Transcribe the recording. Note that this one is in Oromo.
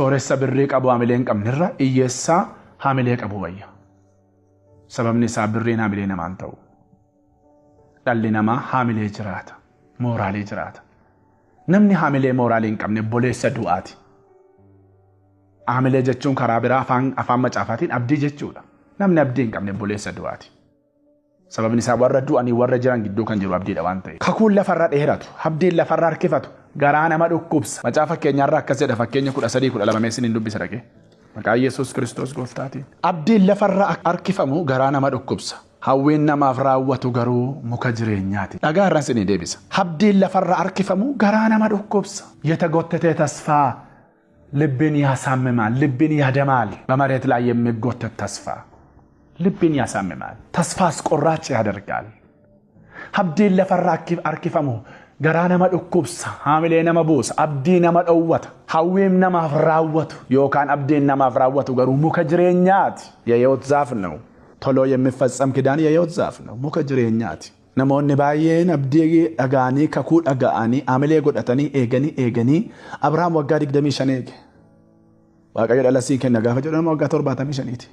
sooressa birrii qabu haamilee hin qabnerra hiyyeessaa haamilee qabu wayya. Sababni isaa birriin haamilee namaan ta'u. Dhalli namaa haamilee jiraata. Mooraalii jiraata. Namni haamilee mooraalii hin qabne boleessa du'aati. Haamilee jechuun karaa biraa afaan macaafaatiin abdii jechuudha. Namni abdii hin qabne boleessa du'aati. Sababni isaa warra du'anii warra jiran gidduu kan jiru abdiidha waan ta'eef. Kakuun lafarra dheeratu, abdiin lafarra harkifatu, garaa nama dhukkubsa. Macaafa fakkeenyaarraa akkas jedha fakkeenya 13:12 meessin hin dubbisa dhaqee. Maqaa Yesuus Kiristoos gooftaatiin. Abdiin lafarra harkifamu garaa nama dhukkubsa. Hawwiin namaaf raawwatu garuu muka jireenyaati. Dhagaa irraan sin deebisa. Abdiin lafarra harkifamu garaa nama dhukkubsa. የተጎተተ ተስፋ ልብን ያሳምማል፣ ልብን ያደማል። በመሬት ላይ የሚጎተት ተስፋ ልብን ያሳምማል፣ ተስፋ አስቆራጭ ያደርጋል። abdiin lafarra harkifamu garaa nama dhukkubsa, haamilee nama buusa, abdii nama dhowwata, hawwiin namaaf raawwatu yookaan abdiin namaaf raawwatu garuu muka jireenyaati. የሕይወት ዛፍ ነው። ቶሎ የሚፈጸም ኪዳን የሕይወት ዛፍ ነው። ሙከ ጅሬኛቲ namoonni baay'een abdii dhagaanii kakuu dhaga'anii haamilee godhatanii eeganii Abrahaam waggaa 25 eege. Waaqayyo dhala sii kenna gaafa jedhamu waggaa 75ti.